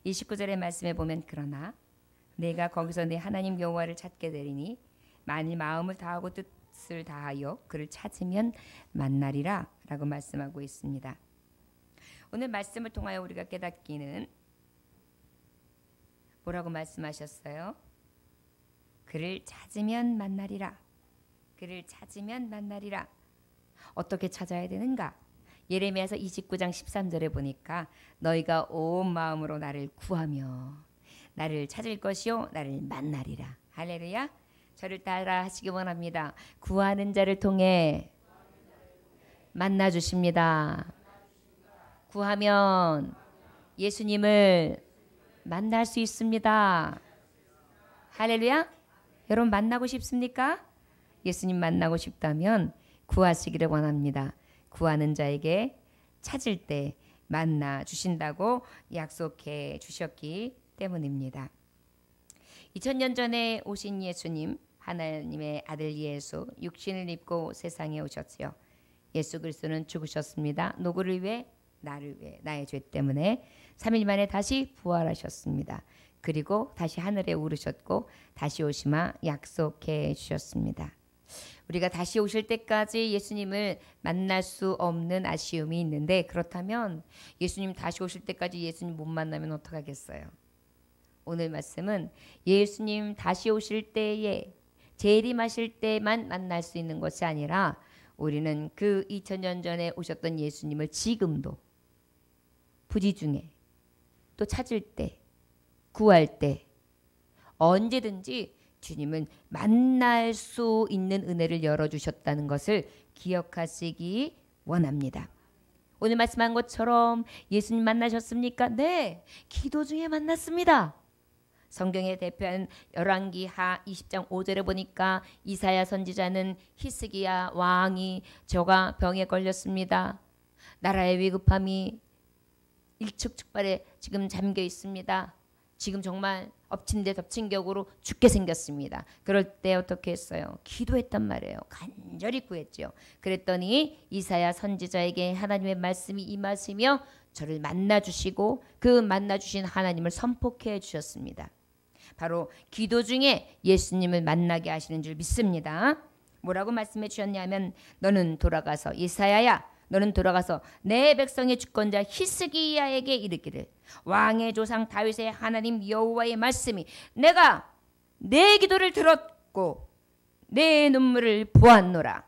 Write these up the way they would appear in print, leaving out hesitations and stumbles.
이 19절의 말씀에 보면 그러나 내가 거기서 내 하나님 여호와를 찾게 되리니 만일 마음을 다하고 뜻을 다하여 그를 찾으면 만나리라 라고 말씀하고 있습니다. 오늘 말씀을 통하여 우리가 깨닫기는 뭐라고 말씀하셨어요? 그를 찾으면 만나리라. 그를 찾으면 만나리라. 어떻게 찾아야 되는가? 예레미야서 29장 13절에 보니까 너희가 온 마음으로 나를 구하며 나를 찾을 것이요 나를 만나리라. 할렐루야. 저를 따라 하시기 원합니다. 구하는 자를 통해 만나 주십니다. 구하면 예수님을 만날 수 있습니다. 할렐루야. 여러분 만나고 싶습니까? 예수님 만나고 싶다면 구하시기를 원합니다. 구하는 자에게 찾을 때 만나 주신다고 약속해 주셨기 때문입니다. 2000년 전에 오신 예수님, 하나님의 아들 예수, 육신을 입고 세상에 오셨지요. 예수 그리스도는 죽으셨습니다. 누구를 위해? 나를 위해, 나의 죄 때문에 3일 만에 다시 부활하셨습니다. 그리고 다시 하늘에 오르셨고 다시 오시마 약속해 주셨습니다. 우리가 다시 오실 때까지 예수님을 만날 수 없는 아쉬움이 있는데, 그렇다면 예수님 다시 오실 때까지 예수님 못 만나면 어떡하겠어요? 오늘 말씀은 예수님 다시 오실 때에 재림하실 때만 만날 수 있는 것이 아니라 우리는 그 2000년 전에 오셨던 예수님을 지금도 부지 중에 또 찾을 때, 구할 때 언제든지 주님은 만날 수 있는 은혜를 열어주셨다는 것을 기억하시기 원합니다. 오늘 말씀한 것처럼 예수님 만나셨습니까? 네, 기도 중에 만났습니다. 성경에 대표하는 열왕기하 20장 5절에 보니까 이사야 선지자는 히스기야 왕이 저가 병에 걸렸습니다. 나라의 위급함이 일촉즉발에 지금 잠겨 있습니다. 지금 정말 엎친 데 덮친 격으로 죽게 생겼습니다. 그럴 때 어떻게 했어요? 기도했단 말이에요. 간절히 구했죠. 그랬더니 이사야 선지자에게 하나님의 말씀이 임하시며 저를 만나주시고 그 만나주신 하나님을 선포해 주셨습니다. 바로 기도 중에 예수님을 만나게 하시는 줄 믿습니다. 뭐라고 말씀해 주셨냐면 너는 돌아가서 이사야야 너는 돌아가서 내 백성의 주권자 히스기야에게 이르기를 왕의 조상 다윗의 하나님 여호와의 말씀이 내가 내 기도를 들었고 내 눈물을 보았노라.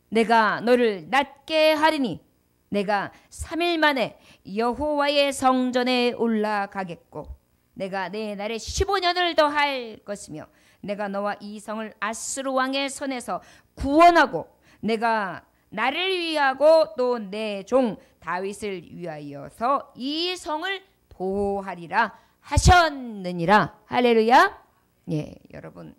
내가 너를 낫게 하리니 내가 3일 만에 여호와의 성전에 올라가겠고 내가 내 날에 15년을 더할 것이며 내가 너와 이 성을 아수르 왕의 손에서 구원하고 내가 나를 위하고 또 내 종 다윗을 위하여서 이 성을 보호하리라 하셨느니라. 할렐루야. 예, 여러분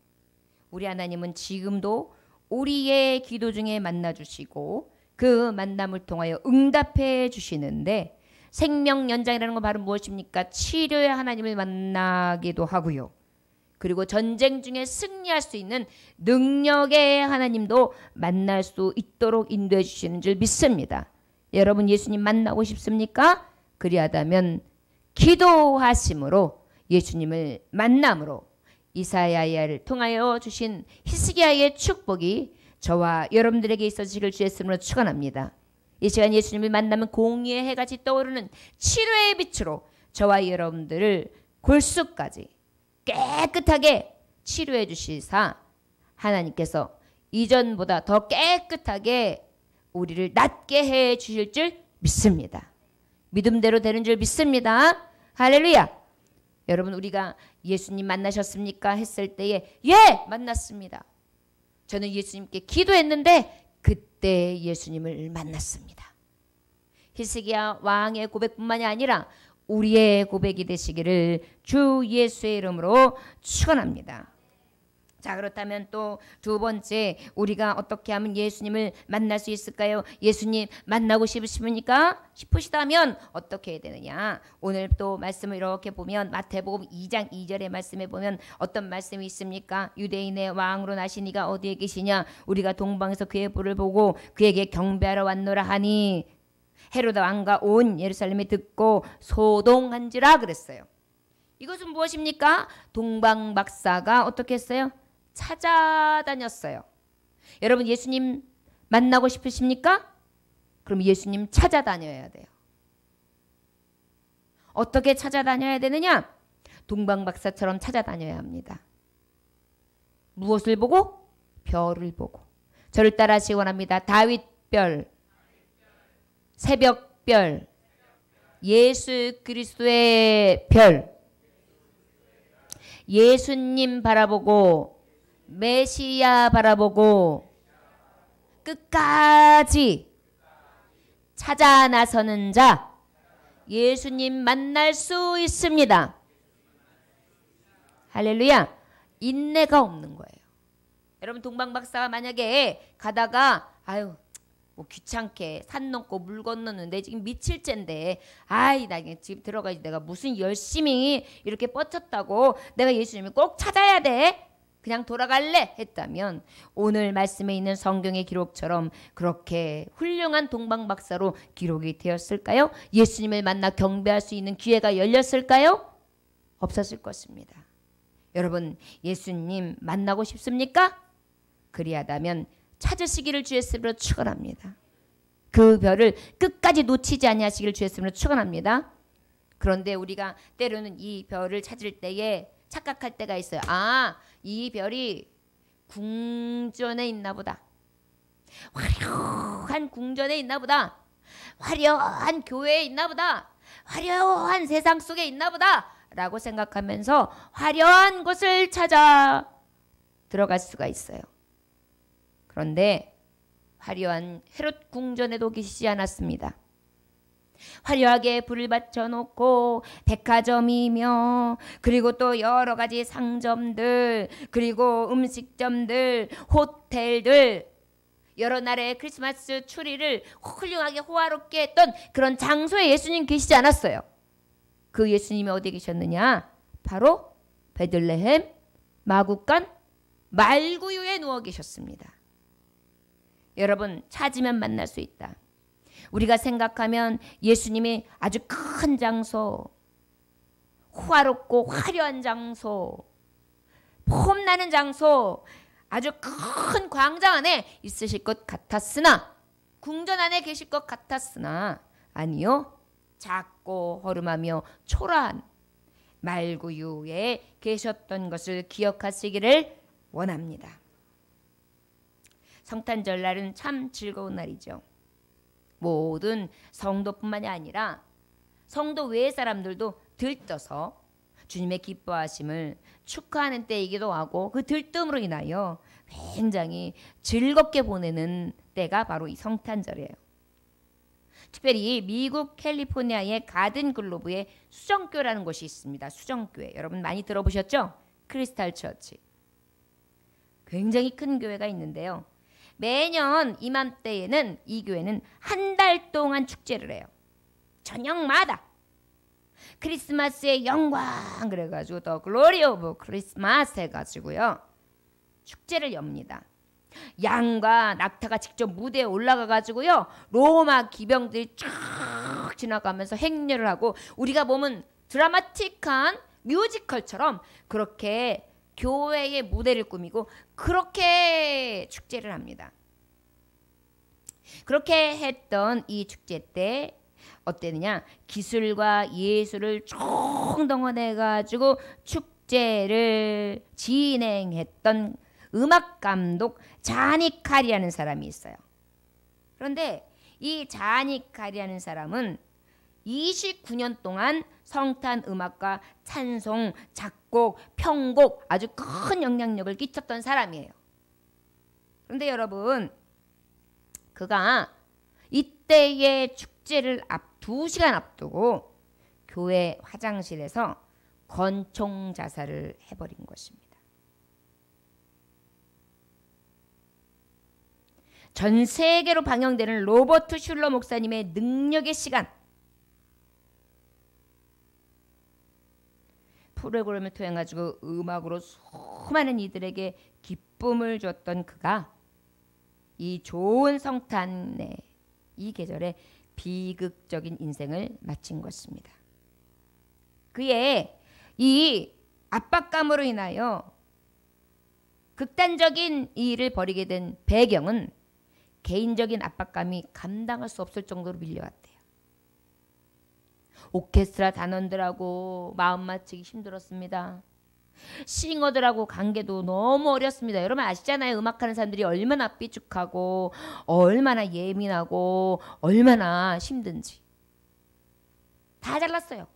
우리 하나님은 지금도 우리의 기도 중에 만나주시고 그 만남을 통하여 응답해 주시는데 생명 연장이라는 건 바로 무엇입니까? 치료의 하나님을 만나기도 하고요. 그리고 전쟁 중에 승리할 수 있는 능력의 하나님도 만날 수 있도록 인도해 주시는 줄 믿습니다. 여러분 예수님 만나고 싶습니까? 그리하다면 기도하심으로 예수님을 만남으로 이사야를 통하여 주신 히스기야의 축복이 저와 여러분들에게 있어지기를 주의 이름으로 축원합니다. 이 시간 예수님을 만나면 공의의 해같이 떠오르는 치료의 빛으로 저와 여러분들을 골수까지 깨끗하게 치료해 주시사 하나님께서 이전보다 더 깨끗하게 우리를 낫게 해 주실 줄 믿습니다. 믿음대로 되는 줄 믿습니다. 할렐루야. 여러분 우리가 예수님 만나셨습니까? 했을 때에 예 만났습니다. 저는 예수님께 기도했는데 그때 예수님을 만났습니다. 히스기야 왕의 고백뿐만이 아니라 우리의 고백이 되시기를 주 예수의 이름으로 축원합니다. 자, 그렇다면 또 두 번째 우리가 어떻게 하면 예수님을 만날 수 있을까요? 예수님 만나고 싶으시다면 어떻게 해야 되느냐? 오늘 또 말씀을 이렇게 보면 마태복음 2장 2절의 말씀에 보면 어떤 말씀이 있습니까? 유대인의 왕으로 나신 이가 어디에 계시냐? 우리가 동방에서 그의 볼을 보고 그에게 경배하러 왔노라 하니 헤로다 왕과 온 예루살렘이 듣고 소동한지라 그랬어요. 이것은 무엇입니까? 동방 박사가 어떻게 했어요? 찾아다녔어요. 여러분 예수님 만나고 싶으십니까? 그럼 예수님 찾아다녀야 돼요. 어떻게 찾아다녀야 되느냐? 동방 박사처럼 찾아다녀야 합니다. 무엇을 보고? 별을 보고. 저를 따라하시기 원합니다. 다윗별, 새벽별, 예수 그리스도의 별, 예수님 바라보고 메시아 바라보고 끝까지 찾아 나서는 자 예수님 만날 수 있습니다. 할렐루야. 인내가 없는 거예요. 여러분 동방 박사가 만약에 가다가 아유 뭐 귀찮게 산 넘고 물 건너는데 지금 미칠 쨘데 아이 나 집 들어가야지 내가 무슨 열심히 이렇게 뻗쳤다고 내가 예수님을 꼭 찾아야 돼 그냥 돌아갈래 했다면 오늘 말씀에 있는 성경의 기록처럼 그렇게 훌륭한 동방 박사로 기록이 되었을까요? 예수님을 만나 경배할 수 있는 기회가 열렸을까요? 없었을 것입니다. 여러분 예수님 만나고 싶습니까? 그리하다면 찾으시기를 주 예수님으로 축원합니다. 그 별을 끝까지 놓치지 아니하시기를 주 예수님으로 축원합니다. 그런데 우리가 때로는 이 별을 찾을 때에 착각할 때가 있어요. 아, 이 별이 궁전에 있나 보다. 화려한 궁전에 있나 보다. 화려한 교회에 있나 보다. 화려한 세상 속에 있나 보다. 라고 생각하면서 화려한 곳을 찾아 들어갈 수가 있어요. 그런데 화려한 헤롯 궁전에도 계시지 않았습니다. 화려하게 불을 받쳐놓고 백화점이며 그리고 또 여러 가지 상점들 그리고 음식점들 호텔들 여러 나라의 크리스마스 추리를 훌륭하게 호화롭게 했던 그런 장소에 예수님 계시지 않았어요. 그 예수님이 어디에 계셨느냐? 바로 베들레헴 마구간 말구유에 누워 계셨습니다. 여러분 찾으면 만날 수 있다. 우리가 생각하면 예수님이 아주 큰 장소, 호화롭고 화려한 장소, 폼나는 장소, 아주 큰 광장 안에 있으실 것 같았으나 궁전 안에 계실 것 같았으나 아니요. 작고 허름하며 초라한 말구유에 계셨던 것을 기억하시기를 원합니다. 성탄절날은 참 즐거운 날이죠. 모든 성도뿐만이 아니라 성도 외의 사람들도 들떠서 주님의 기뻐하심을 축하하는 때이기도 하고 그 들뜸으로 인하여 굉장히 즐겁게 보내는 때가 바로 이 성탄절이에요. 특별히 미국 캘리포니아의 가든 글로브에 수정교라는 곳이 있습니다. 수정교회. 여러분 많이 들어보셨죠? 크리스탈 처치. 굉장히 큰 교회가 있는데요. 매년 이맘때에는 이 교회는 한 달 동안 축제를 해요. 저녁마다. 크리스마스의 영광 그래가지고 더 글로리 오브 크리스마스 해가지고요. 축제를 엽니다. 양과 낙타가 직접 무대에 올라가가지고요. 로마 기병들이 쫙 지나가면서 행렬을 하고 우리가 보면 드라마틱한 뮤지컬처럼 그렇게 교회의 무대를 꾸미고 그렇게 축제를 합니다. 그렇게 했던 이 축제 때 어땠느냐? 기술과 예술을 총동원해가지고 축제를 진행했던 음악감독 자니카리라는 사람이 있어요. 그런데 이 자니카리라는 사람은 29년 동안 성탄 음악과 찬송, 작곡, 편곡 아주 큰 영향력을 끼쳤던 사람이에요. 그런데 여러분 그가 이때의 축제를 2시간 앞두고 교회 화장실에서 권총 자살을 해버린 것입니다. 전 세계로 방영되는 로버트 슐러 목사님의 능력의 시간 프로그램을 통해 가지고 음악으로 수많은 이들에게 기쁨을 줬던 그가 이 좋은 성탄의 이 계절에 비극적인 인생을 마친 것입니다. 그의 이 압박감으로 인하여 극단적인 이 일을 벌이게 된 배경은 개인적인 압박감이 감당할 수 없을 정도로 밀려왔대요. 오케스트라 단원들하고 마음 맞추기 힘들었습니다. 싱어들하고 관계도 너무 어렵습니다. 여러분 아시잖아요. 음악하는 사람들이 얼마나 삐죽하고 얼마나 예민하고 얼마나 힘든지. 다 잘랐어요.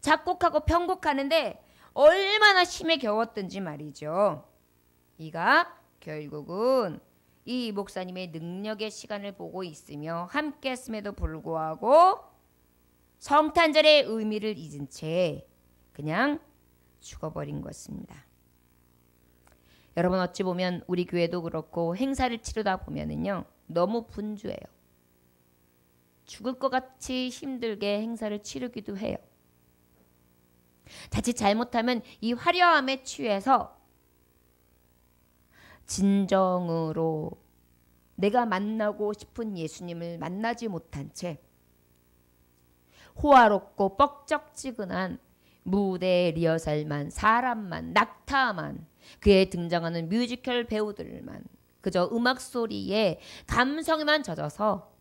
작곡하고 편곡하는데 얼마나 힘에 겨웠든지 말이죠. 이가 결국은 이 목사님의 능력의 시간을 보고 있으며 함께 했음에도 불구하고 성탄절의 의미를 잊은 채 그냥 죽어버린 것입니다. 여러분 어찌 보면 우리 교회도 그렇고 행사를 치르다 보면은요 너무 분주해요. 죽을 것 같이 힘들게 행사를 치르기도 해요. 자칫 잘못하면 이 화려함에 취해서 진정으로 내가 만나고 싶은 예수님을 만나지 못한 채 호화롭고 뻑적지근한 무대 리허설만, 사람만, 낙타만, 그에 등장하는 뮤지컬 배우들만, 그저 음악 소리에 감성에만 젖어서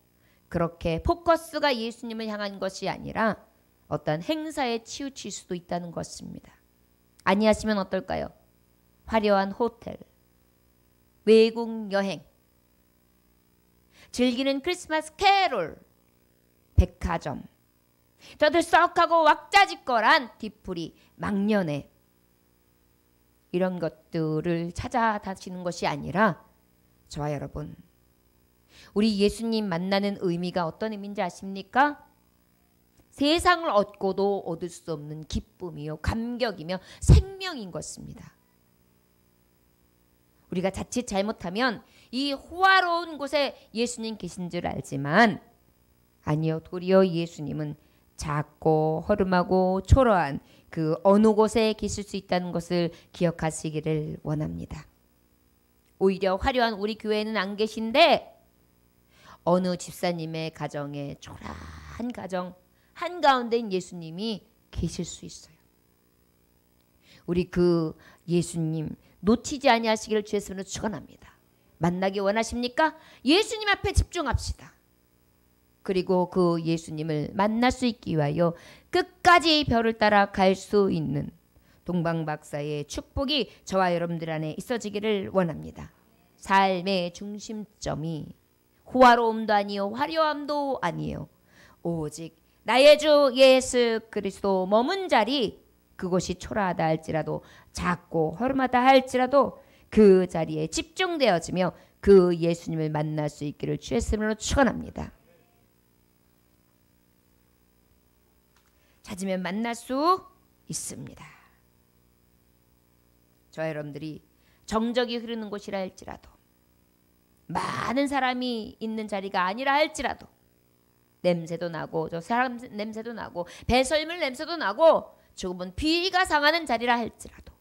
그렇게 포커스가 예수님을 향한 것이 아니라 어떤 행사에 치우칠 수도 있다는 것입니다. 아니하시면 어떨까요? 화려한 호텔, 외국 여행, 즐기는 크리스마스 캐롤, 백화점, 떠들썩하고 왁자지껄한 뒤풀이, 막년회 이런 것들을 찾아다니는 것이 아니라 저와 여러분 우리 예수님 만나는 의미가 어떤 의미인지 아십니까? 세상을 얻고도 얻을 수 없는 기쁨이요 감격이며 생명인 것입니다. 우리가 자칫 잘못하면 이 호화로운 곳에 예수님 계신 줄 알지만 아니요 도리어 예수님은 작고 허름하고 초라한 그 어느 곳에 계실 수 있다는 것을 기억하시기를 원합니다. 오히려 화려한 우리 교회에는 안 계신데 어느 집사님의 가정에 초라한 가정 한가운데인 예수님이 계실 수 있어요. 우리 그 예수님 놓치지 아니하시기를 주의 이름으로 축원합니다. 만나기 원하십니까? 예수님 앞에 집중합시다. 그리고 그 예수님을 만날 수 있기 위하여 끝까지 별을 따라 갈 수 있는 동방박사의 축복이 저와 여러분들 안에 있어지기를 원합니다. 삶의 중심점이 호화로움도 아니요 화려함도 아니요 오직 나의 주 예수 그리스도 머문 자리 그곳이 초라하다 할지라도 작고 허름하다 할지라도 그 자리에 집중되어지며 그 예수님을 만날 수 있기를 주의 이름으로 축원합니다. 찾으면 만날 수 있습니다. 저 여러분들이 정적이 흐르는 곳이라 할지라도 많은 사람이 있는 자리가 아니라 할지라도 냄새도 나고 저 사람 냄새도 나고 배설물 냄새도 나고 조금은 비위가 상하는 자리라 할지라도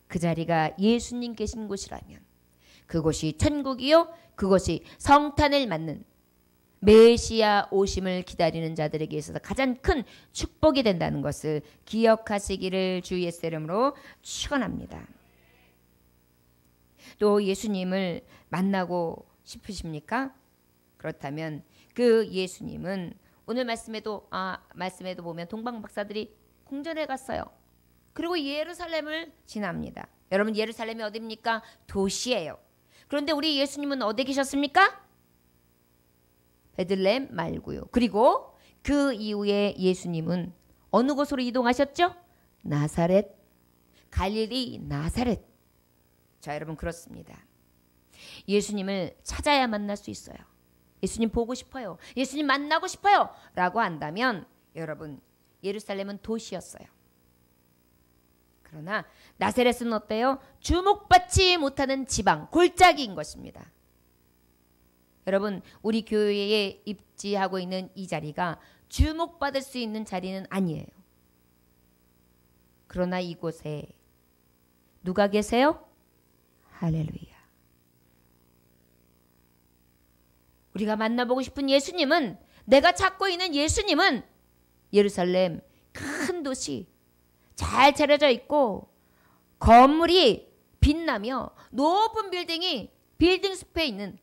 그 자리가 예수님 계신 곳이라면 그곳이 천국이요 그것이 성탄을 맞는 메시아 오심을 기다리는 자들에게 있어서 가장 큰 축복이 된다는 것을 기억하시기를 주 예수 이름으로 축원합니다. 또 예수님을 만나고 싶으십니까? 그렇다면 그 예수님은 오늘 말씀에도 보면 동방 박사들이 궁전에 갔어요. 그리고 예루살렘을 지납니다. 여러분 예루살렘이 어디입니까? 도시예요. 그런데 우리 예수님은 어디 계셨습니까? 베들레헴 말고요. 그리고 그 이후에 예수님은 어느 곳으로 이동하셨죠? 나사렛, 갈릴리 나사렛. 자 여러분 그렇습니다. 예수님을 찾아야 만날 수 있어요. 예수님 보고 싶어요. 예수님 만나고 싶어요. 라고 한다면 여러분 예루살렘은 도시였어요. 그러나 나사렛은 어때요? 주목받지 못하는 지방, 골짜기인 것입니다. 여러분 우리 교회에 입지하고 있는 이 자리가 주목받을 수 있는 자리는 아니에요. 그러나 이곳에 누가 계세요? 할렐루야. 우리가 만나보고 싶은 예수님은 내가 찾고 있는 예수님은 예루살렘 큰 큰 도시 잘 차려져 있고 건물이 빛나며 높은 빌딩 숲에 있는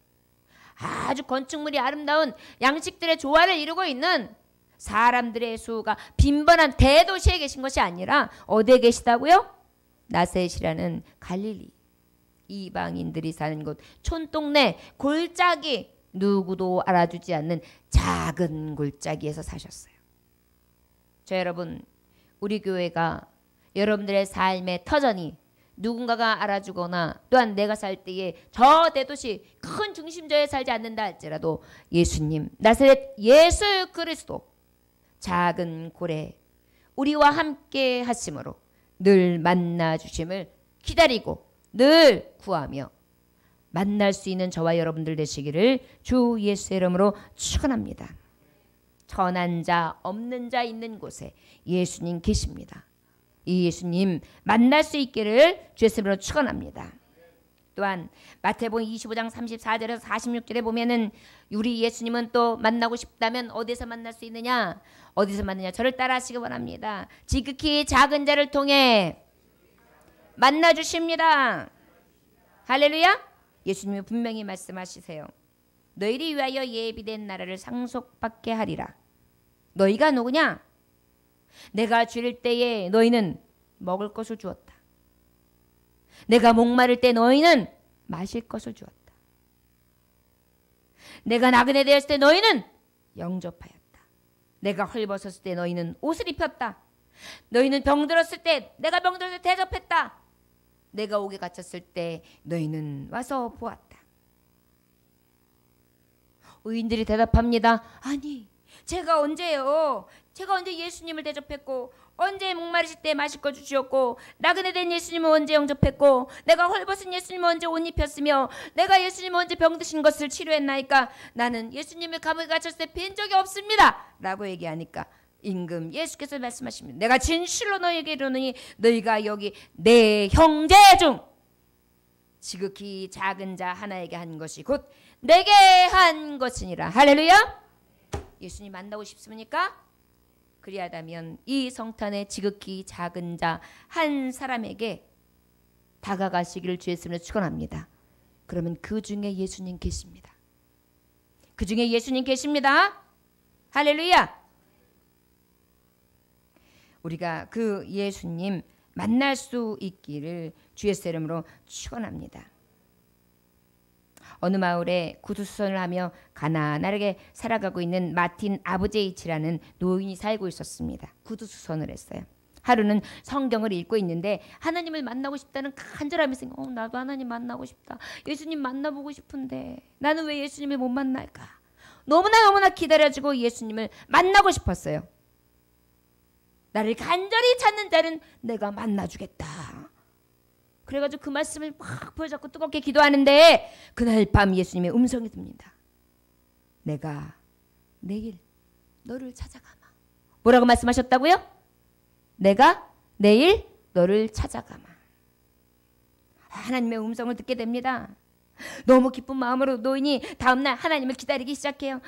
아주 건축물이 아름다운 양식들의 조화를 이루고 있는 사람들의 수가 빈번한 대도시에 계신 것이 아니라 어디에 계시다고요? 나셋이라는 갈릴리, 이방인들이 사는 곳, 촌동네 골짜기, 누구도 알아주지 않는 작은 골짜기에서 사셨어요. 여러분, 우리 교회가 여러분들의 삶의 터전이 누군가가 알아주거나 또한 내가 살 때에 저 대도시 큰 중심지에 살지 않는다 할지라도 예수님, 나사렛 예수 그리스도 작은 고래 우리와 함께 하심으로 늘 만나 주심을 기다리고 늘 구하며 만날 수 있는 저와 여러분들 되시기를 주 예수의 이름으로 축원합니다. 천한 자 없는 자 있는 곳에 예수님 계십니다. 이 예수님 만날 수 있기를 주 예수의 이름으로 축원합니다. 또한 마태복음 25장 34절에서 46절에 보면은 우리 예수님은 또 만나고 싶다면 어디서 만날 수 있느냐? 어디서 만나냐? 저를 따라하시기 바랍니다. 지극히 작은 자를 통해 만나 주십니다. 할렐루야. 예수님이 분명히 말씀하시세요. 너희를 위하여 예비된 나라를 상속받게 하리라. 너희가 누구냐? 내가 줄일 때에 너희는 먹을 것을 주었다. 내가 목마를 때 너희는 마실 것을 주었다. 내가 나그네 되었을 때 너희는 영접하였다. 내가 헐벗었을 때 너희는 옷을 입혔다. 너희는 병들었을 때 내가 병들었을 때 대접했다. 내가 옥에 갇혔을 때 너희는 와서 보았다. 의인들이 대답합니다. 아니, 제가 언제요? 제가 언제 예수님을 대접했고, 언제 목마르실 때 마실 거 주셨고, 나그네 된 예수님은 언제 영접했고, 내가 헐벗은 예수님은 언제 옷 입혔으며, 내가 예수님은 언제 병드신 것을 치료했나이까? 나는 예수님을 감옥에 갇혔을 때 뵌 적이 없습니다. 라고 얘기하니까 임금 예수께서 말씀하십니다. 내가 진실로 너희에게 이르노니 너희가 여기 내 형제 중 지극히 작은 자 하나에게 한 것이 곧 내게 한 것이니라. 할렐루야. 예수님 만나고 싶습니까? 그리하다면 이 성탄의 지극히 작은 자 한 사람에게 다가가시기를 주의 이름으로 축원합니다. 그러면 그 중에 예수님 계십니다. 그 중에 예수님 계십니다. 할렐루야. 우리가 그 예수님 만날 수 있기를 주의 이름으로 축원합니다. 어느 마을에 구두수선을 하며 가난하게 살아가고 있는 마틴 아브제이치라는 노인이 살고 있었습니다. 구두수선을 했어요. 하루는 성경을 읽고 있는데 하나님을 만나고 싶다는 간절함이 생겨. 나도 하나님 만나고 싶다. 예수님 만나보고 싶은데 나는 왜 예수님을 못 만날까? 너무나 기다려지고 예수님을 만나고 싶었어요. 나를 간절히 찾는 자는 내가 만나주겠다. 그래가지고 그 말씀을 막 보여잡고 뜨겁게 기도하는데 그날 밤 예수님의 음성이 듭니다. 내가 내일 너를 찾아가마. 뭐라고 말씀하셨다고요? 내가 내일 너를 찾아가마. 하나님의 음성을 듣게 됩니다. 너무 기쁜 마음으로 노인이 다음날 하나님을 기다리기 시작해요.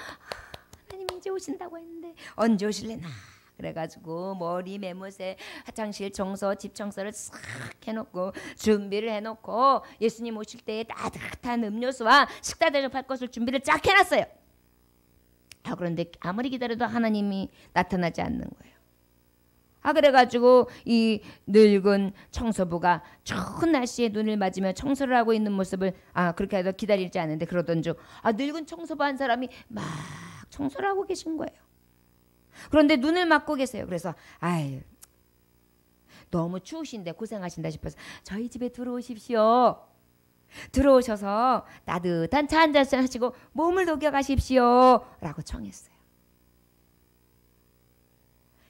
하나님 이제 오신다고 했는데 언제 오실래나. 그래가지고 머리 매무새 화장실 청소 집 청소를 싹 해놓고 준비를 해놓고 예수님 오실 때에 따뜻한 음료수와 식사 대접할 것을 준비를 쫙 해놨어요. 그런데 아무리 기다려도 하나님이 나타나지 않는 거예요. 그래가지고 이 늙은 청소부가 추운 날씨에 눈을 맞으며 청소를 하고 있는 모습을 그렇게 해도 기다리지 않는데 그러던 중 늙은 청소부 한 사람이 막 청소를 하고 계신 거예요. 그런데 눈을 막고 계세요. 그래서 너무 추우신데 고생하신다 싶어서 저희 집에 들어오십시오. 들어오셔서 따뜻한 차 한 잔씩 하시고 몸을 녹여 가십시오. 라고 청했어요.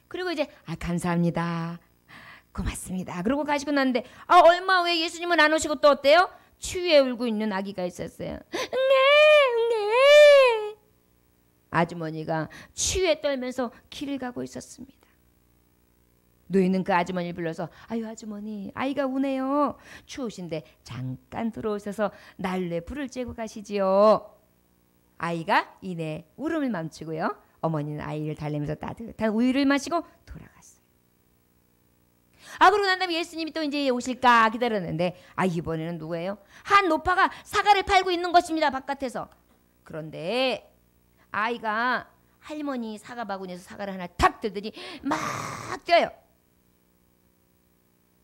그리고 이제 감사합니다. 고맙습니다. 그러고 가시고 났는데 얼마 후에 예수님은 안 오시고 또 어때요? 추위에 울고 있는 아기가 있었어요. 아주머니가 추위에 떨면서 길을 가고 있었습니다. 노인은 그 아주머니를 불러서 아주머니 아이가 우네요. 추우신데 잠깐 들어오셔서 난로에 불을 쬐고 가시지요. 아이가 이내 울음을 멈추고요. 어머니는 아이를 달래면서 따뜻한 우유를 마시고 돌아갔어요. 그러고 난 다음에 예수님이 또 이제 오실까 기다렸는데 이번에는 누구예요? 한 노파가 사과를 팔고 있는 것입니다. 바깥에서. 그런데 아이가 할머니 사과 바구니에서 사과를 하나 탁 들더니 막 뛰어요.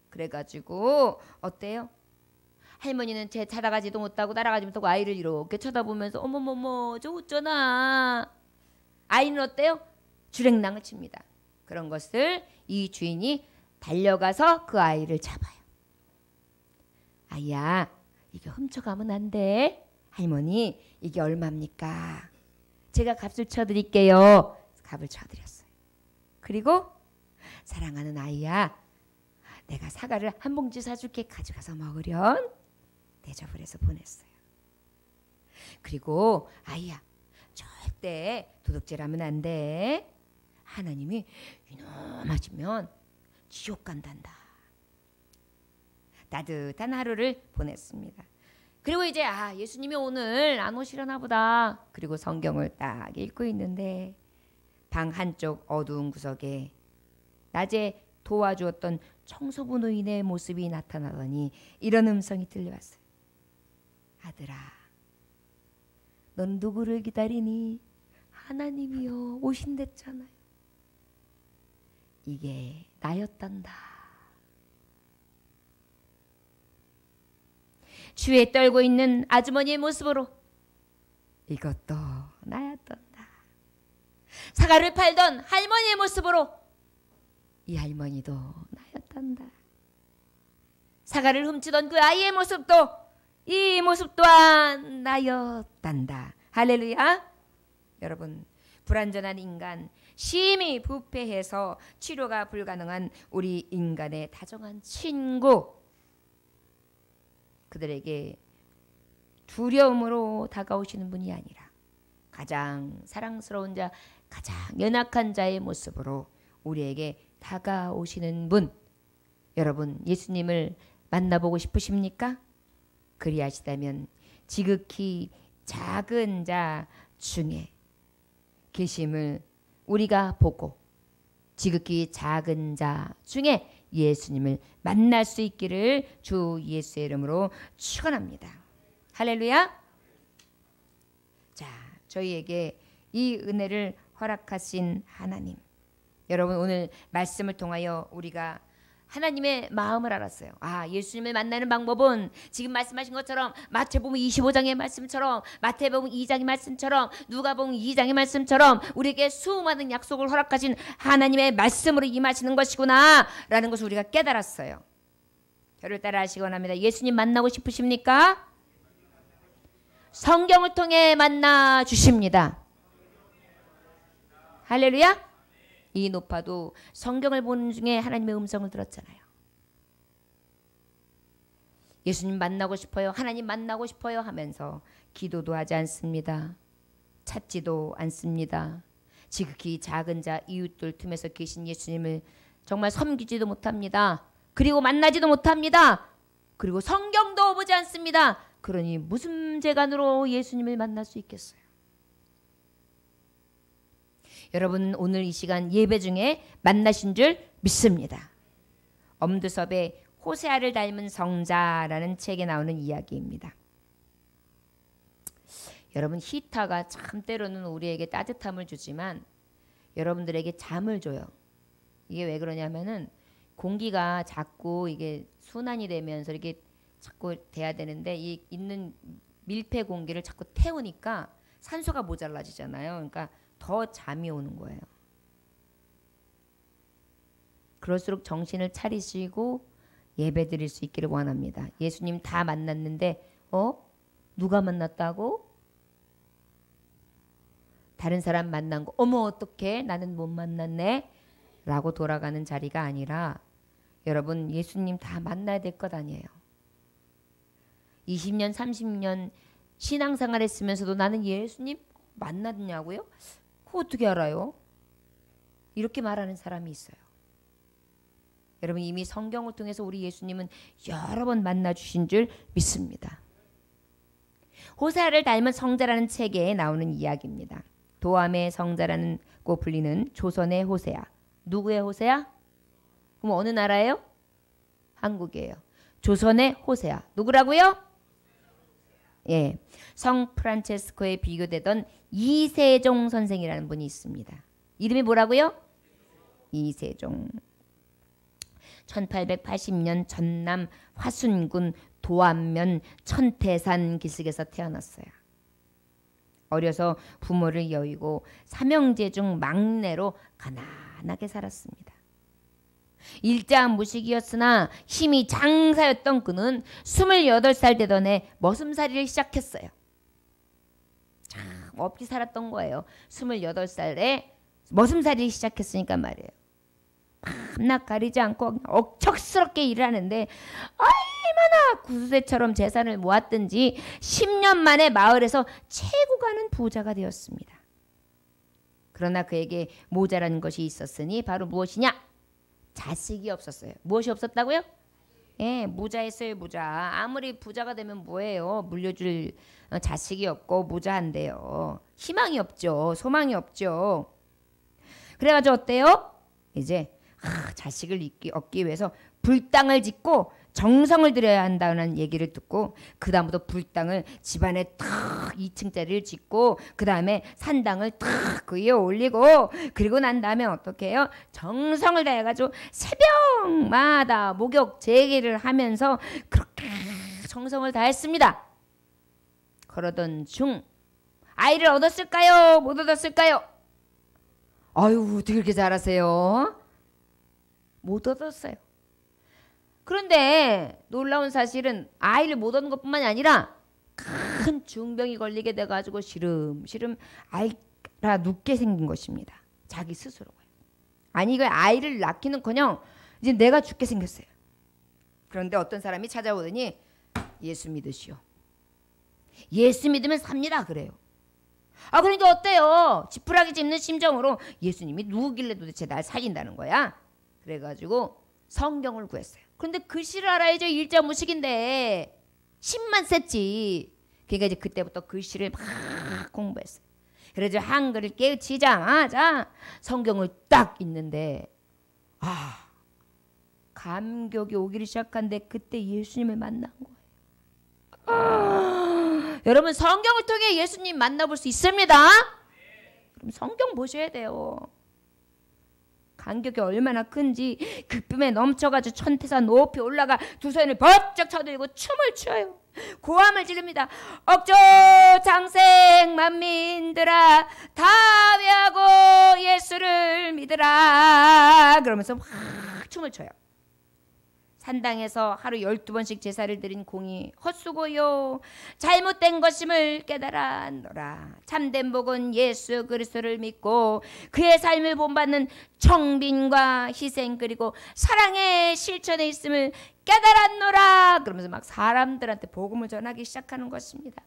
그래가지고 어때요? 할머니는 쟤 찾아가지도 못하고 따라가지 못하고 아이를 이렇게 쳐다보면서 어머머머 저 어쩌나. 아이는 어때요? 주랭랑을 칩니다. 그런 것을 이 주인이 달려가서 그 아이를 잡아요. 아이야, 이게 훔쳐가면 안 돼. 할머니, 이게 얼마입니까? 제가 값을 쳐드릴게요. 값을 쳐드렸어요. 그리고 사랑하는 아이야, 내가 사과를 한 봉지 사줄게. 가져가서 먹으렴. 대접을 해서 보냈어요. 그리고 아이야, 절대 도둑질하면 안 돼. 하나님이 이놈아지면 지옥 간단다. 따뜻한 하루를 보냈습니다. 그리고 이제 예수님이 오늘 안 오시려나 보다. 그리고 성경을 딱 읽고 있는데 방 한쪽 어두운 구석에 낮에 도와주었던 청소부 노인의 모습이 나타나더니 이런 음성이 들려왔어요. 아들아, 넌 누구를 기다리니? 하나님이요 오신댔잖아요. 이게 나였단다. 추위에 떨고 있는 아주머니의 모습으로 이것도 나였단다. 사과를 팔던 할머니의 모습으로 이 할머니도 나였단다. 사과를 훔치던 그 아이의 모습도 이 모습 또한 나였단다. 할렐루야. 여러분, 불완전한 인간, 심히 부패해서 치료가 불가능한 우리 인간의 다정한 친구, 그들에게 두려움으로 다가오시는 분이 아니라 가장 사랑스러운 자, 가장 연약한 자의 모습으로 우리에게 다가오시는 분. 여러분, 예수님을 만나보고 싶으십니까? 그리하시다면 지극히 작은 자 중에 계심을 우리가 보고 지극히 작은 자 중에 예수님을 만날 수 있기를 주 예수의 이름으로 축원합니다. 할렐루야. 자, 저희에게 이 은혜를 허락하신 하나님, 여러분 오늘 말씀을 통하여 우리가 하나님의 마음을 알았어요. 예수님을 만나는 방법은 지금 말씀하신 것처럼 마태복음 25장의 말씀처럼, 마태복음 2장의 말씀처럼, 누가복음 2장의 말씀처럼 우리에게 수많은 약속을 허락하신 하나님의 말씀으로 임하시는 것이구나 라는 것을 우리가 깨달았어요. 저를 따라 하시기 원합니다. 예수님 만나고 싶으십니까? 성경을 통해 만나 주십니다. 할렐루야. 이 노파도 성경을 보는 중에 하나님의 음성을 들었잖아요. 예수님 만나고 싶어요, 하나님 만나고 싶어요 하면서 기도도 하지 않습니다. 찾지도 않습니다. 지극히 작은 자 이웃들 틈에서 계신 예수님을 정말 섬기지도 못합니다. 그리고 만나지도 못합니다. 그리고 성경도 보지 않습니다. 그러니 무슨 재간으로 예수님을 만날 수 있겠어요? 여러분 오늘 이 시간 예배 중에 만나신 줄 믿습니다. 엄두섭의 호세아를 닮은 성자라는 책에 나오는 이야기입니다. 여러분 히타가 참 때로는 우리에게 따뜻함을 주지만 여러분들에게 잠을 줘요. 이게 왜 그러냐면은 공기가 자꾸 이게 순환이 되면서 이렇게 자꾸 돼야 되는데 이 있는 밀폐 공기를 자꾸 태우니까 산소가 모자라지잖아요. 그러니까 더 잠이 오는 거예요. 그럴수록 정신을 차리시고 예배 드릴 수 있기를 원합니다. 예수님 다 만났는데 누가 만났다고? 다른 사람 만난 거 어머 어떡해 나는 못 만났네 라고 돌아가는 자리가 아니라 여러분 예수님 다 만나야 될 것 아니에요. 20년 30년 신앙생활 했으면서도 나는 예수님 만났냐고요? 그거 어떻게 알아요? 이렇게 말하는 사람이 있어요. 여러분 이미 성경을 통해서 우리 예수님은 여러 번 만나 주신 줄 믿습니다. 호세아를 닮은 성자라는 책에 나오는 이야기입니다. 도함의 성자라는 고 불리는 조선의 호세아. 누구의 호세아? 그럼 어느 나라예요? 한국이에요. 조선의 호세아. 누구라고요? 예, 성 프란체스코에 비교되던 이세종 선생이라는 분이 있습니다. 이름이 뭐라고요? 이세종. 1880년 전남 화순군 도안면 천태산 기슭에서 태어났어요. 어려서 부모를 여의고 삼형제 중 막내로 가난하게 살았습니다. 일자무식이었으나 힘이 장사였던 그는 28살 되던 해 머슴살이를 시작했어요. 참 없이 살았던 거예요. 28살에 머슴살이를 시작했으니까 말이에요. 밤낮 가리지 않고 억척스럽게 일을 하는데 얼마나 구두쇠처럼 재산을 모았든지 10년 만에 마을에서 최고 가는 부자가 되었습니다. 그러나 그에게 모자란 것이 있었으니 바로 무엇이냐? 자식이 없었어요. 무엇이 없었다고요? 예, 무자했어요. 무자. 아무리 부자가 되면 뭐예요? 물려줄 자식이 없고 무자한데요. 희망이 없죠. 소망이 없죠. 그래가지고 어때요? 이제 자식을 얻기 위해서 불당을 짓고 정성을 들여야 한다는 얘기를 듣고 그 다음부터 불당을 집안에 탁 2층짜리를 짓고 그 다음에 산당을 탁 그 위에 올리고 그리고 난 다음에 어떻게 해요? 정성을 다해가지고 새벽마다 목욕 재개를 하면서 그렇게 정성을 다했습니다. 그러던 중 아이를 얻었을까요? 못 얻었을까요? 아유 어떻게 그렇게 잘하세요? 못 얻었어요. 그런데 놀라운 사실은 아이를 못 얻은 것뿐만이 아니라 큰 중병이 걸리게 돼가지고 시름시름 아이가 눕게 생긴 것입니다. 자기 스스로가. 아니 이거 아이를 낳기는커녕 이제 내가 죽게 생겼어요. 그런데 어떤 사람이 찾아오더니 예수 믿으시오. 예수 믿으면 삽니다 그래요. 그러니까 어때요? 지푸라기 짚는 심정으로 예수님이 누구길래 도대체 날 살린다는 거야? 그래가지고 성경을 구했어요. 그런데 글씨를 알아야죠. 일자무식인데 10만 셌지. 그러니까 이제 그때부터 글씨를 막 공부했어요. 그래서 한글을 깨우치자마자 성경을 딱 읽는데 감격이 오기를 시작한데 그때 예수님을 만난 거예요. 여러분 성경을 통해 예수님 만나볼 수 있습니다. 그럼 성경 보셔야 돼요. 간격이 얼마나 큰지 기쁨에 넘쳐가지고 천태산 높이 올라가 두 손을 번쩍 쳐들고 춤을 춰요. 고함을 지릅니다. 억조 장생 만민들아 다 외하고 예수를 믿으라 그러면서 확 춤을 춰요. 산당에서 하루 12번씩 제사를 드린 공이 헛수고요. 잘못된 것임을 깨달았노라. 참된 복은 예수 그리스도를 믿고 그의 삶을 본받는 청빈과 희생 그리고 사랑의 실천에 있음을 깨달았노라. 그러면서 막 사람들한테 복음을 전하기 시작하는 것입니다.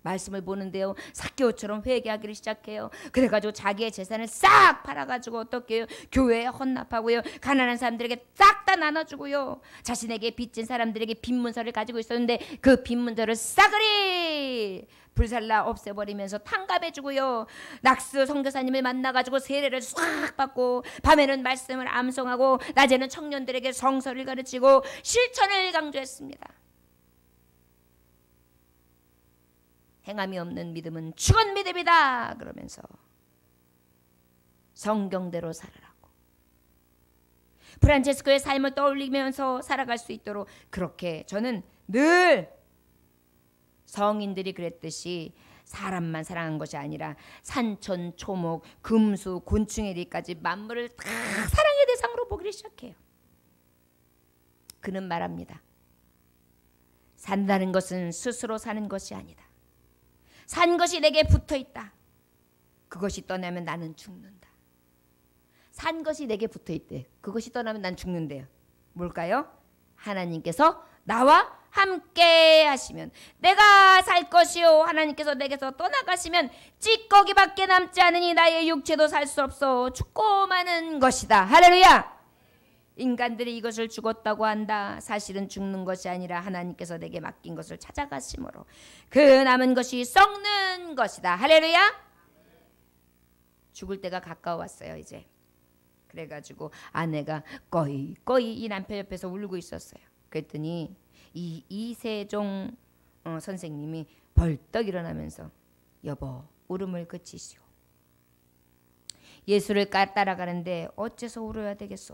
말씀을 보는데요. 삭개오처럼 회개하기를 시작해요. 그래가지고 자기의 재산을 싹 팔아가지고 어떻게 해요? 교회에 헌납하고요. 가난한 사람들에게 싹 다 나눠주고요. 자신에게 빚진 사람들에게 빚문서를 가지고 있었는데 그 빚문서를 싸그리 불살라 없애버리면서 탕감해주고요. 낙스 선교사님을 만나가지고 세례를 싹 받고 밤에는 말씀을 암송하고 낮에는 청년들에게 성서를 가르치고 실천을 강조했습니다. 행함이 없는 믿음은 죽은 믿음이다 그러면서 성경대로 살아라고 프란체스코의 삶을 떠올리면서 살아갈 수 있도록 그렇게 저는 늘 성인들이 그랬듯이 사람만 사랑한 것이 아니라 산천, 초목, 금수, 곤충에리까지 만물을 다 사랑의 대상으로 보기를 시작해요. 그는 말합니다. 산다는 것은 스스로 사는 것이 아니다. 산 것이 내게 붙어있다. 그것이 떠나면 나는 죽는다. 산 것이 내게 붙어있대. 그것이 떠나면 난 죽는데요. 뭘까요? 하나님께서 나와 함께 하시면 내가 살 것이요 하나님께서 내게서 떠나가시면 찌꺼기밖에 남지 않으니 나의 육체도 살 수 없어 죽고 마는 것이다. 할렐루야. 인간들이 이것을 죽었다고 한다. 사실은 죽는 것이 아니라 하나님께서 내게 맡긴 것을 찾아가심으로 그 남은 것이 썩는 것이다. 할렐루야. 죽을 때가 가까워 왔어요. 이제 그래가지고 아내가 꺼이 이 남편 옆에서 울고 있었어요. 그랬더니 이 이세종 선생님이 벌떡 일어나면서 여보 울음을 그치시오. 예수를 따라가는데 어째서 울어야 되겠소.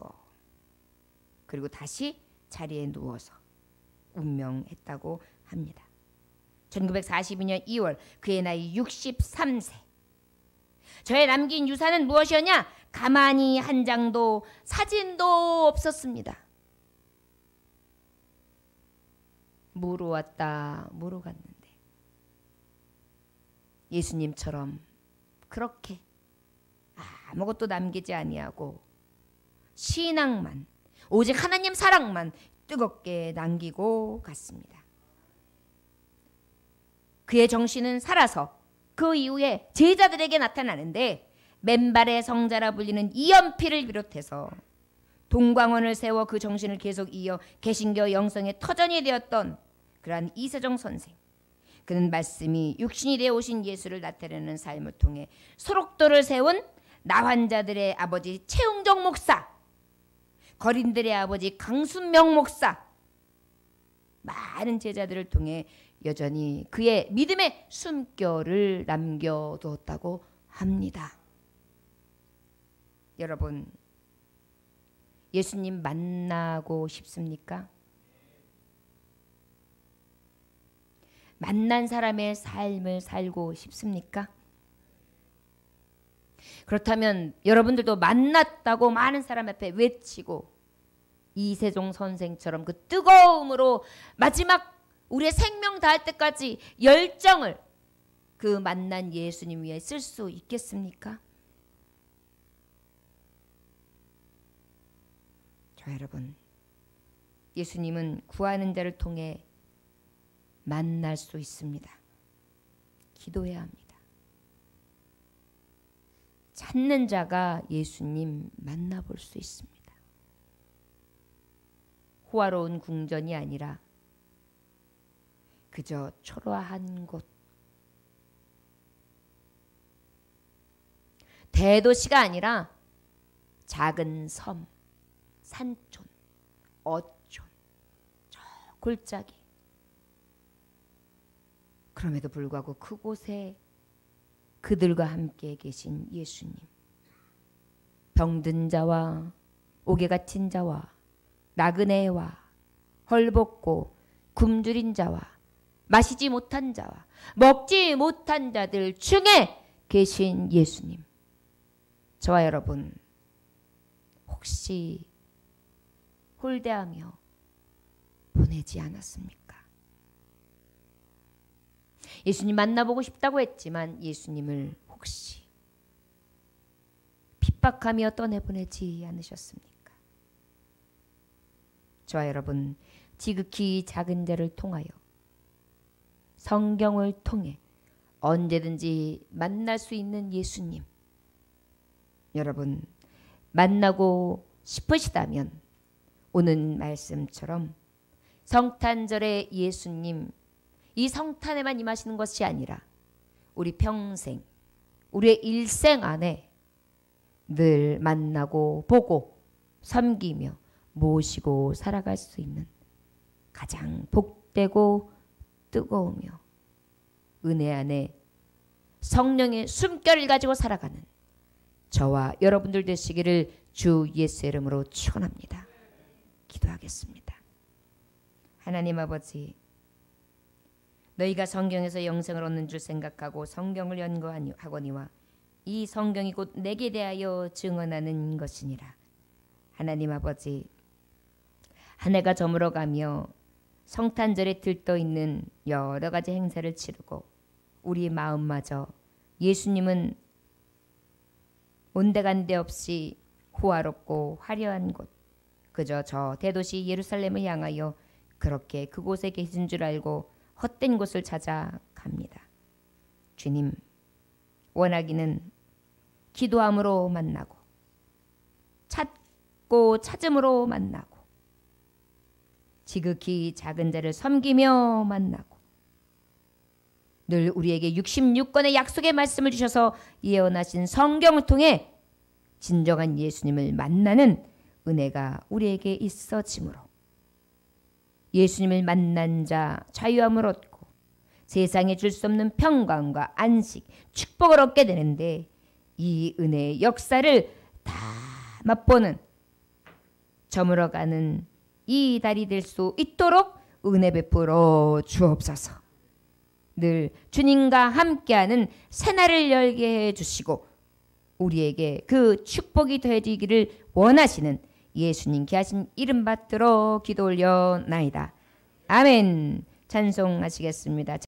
그리고 다시 자리에 누워서 운명했다고 합니다. 1942년 2월 그의 나이 63세. 저의 남긴 유산은 무엇이었냐? 가만히 한 장도 사진도 없었습니다. 뭐로 왔다 뭐로 갔는데 예수님처럼 그렇게 아무것도 남기지 아니하고 신앙만 오직 하나님 사랑만 뜨겁게 남기고 갔습니다. 그의 정신은 살아서 그 이후에 제자들에게 나타나는데 맨발의 성자라 불리는 이연필을 비롯해서 동광원을 세워 그 정신을 계속 이어 개신교 영성의 터전이 되었던 그러한 이세종 선생. 그는 말씀이 육신이 되어 오신 예수를 나타내는 삶을 통해 소록도를 세운 나환자들의 아버지 최웅정 목사, 거린들의 아버지 강순명 목사, 많은 제자들을 통해 여전히 그의 믿음의 숨결을 남겨두었다고 합니다. 여러분, 예수님 만나고 싶습니까? 만난 사람의 삶을 살고 싶습니까? 그렇다면 여러분들도 만났다고 많은 사람 앞에 외치고 이세종 선생처럼 그 뜨거움으로 마지막 우리의 생명 다할 때까지 열정을 그 만난 예수님 위해 쓸 수 있겠습니까? 자, 여러분, 예수님은 구하는 자를 통해 만날 수 있습니다. 기도해야 합니다. 찾는 자가 예수님 만나볼 수 있습니다. 호화로운 궁전이 아니라 그저 초라한 곳, 대도시가 아니라 작은 섬, 산촌, 어촌, 저 골짜기. 그럼에도 불구하고 그곳에 그들과 함께 계신 예수님. 병든 자와 옥에 갇힌 자와 나그네와 헐벗고 굶주린 자와 마시지 못한 자와 먹지 못한 자들 중에 계신 예수님. 저와 여러분 혹시 홀대하며 보내지 않았습니까? 예수님 만나보고 싶다고 했지만 예수님을 혹시 핍박하며 떠내보내지 않으셨습니까? 저와 여러분 지극히 작은 자를 통하여 성경을 통해 언제든지 만날 수 있는 예수님, 여러분 만나고 싶으시다면 오늘 말씀처럼 성탄절의 예수님, 이 성탄에만 임하시는 것이 아니라 우리 평생, 우리의 일생 안에 늘 만나고 보고 섬기며 모시고 살아갈 수 있는 가장 복되고 뜨거우며 은혜 안에 성령의 숨결을 가지고 살아가는 저와 여러분들 되시기를 주 예수의 이름으로 축원합니다. 기도하겠습니다. 하나님 아버지, 너희가 성경에서 영생을 얻는 줄 생각하고 성경을 연구하거니와 이 성경이 곧 내게 대하여 증언하는 것이니라. 하나님 아버지, 한 해가 저물어가며 성탄절에 들떠있는 여러 가지 행사를 치르고 우리 마음마저 예수님은 온데간데 없이 호화롭고 화려한 곳, 그저 저 대도시 예루살렘을 향하여 그렇게 그곳에 계신 줄 알고 헛된 곳을 찾아갑니다. 주님, 원하기는 기도함으로 만나고 찾고 찾음으로 만나고 지극히 작은 자를 섬기며 만나고 늘 우리에게 66권의 약속의 말씀을 주셔서 예언하신 성경을 통해 진정한 예수님을 만나는 은혜가 우리에게 있어지므로 예수님을 만난 자 자유함을 얻고 세상에 줄 수 없는 평강과 안식, 축복을 얻게 되는데 이 은혜의 역사를 다 맛보는 저물어가는 이 달이 될 수 있도록 은혜 베풀어 주옵소서. 늘 주님과 함께하는 새날을 열게 해주시고 우리에게 그 축복이 되기를 원하시는 예수님께 하신 이름 받들어 기도 올려나이다. 아멘. 찬송하시겠습니다.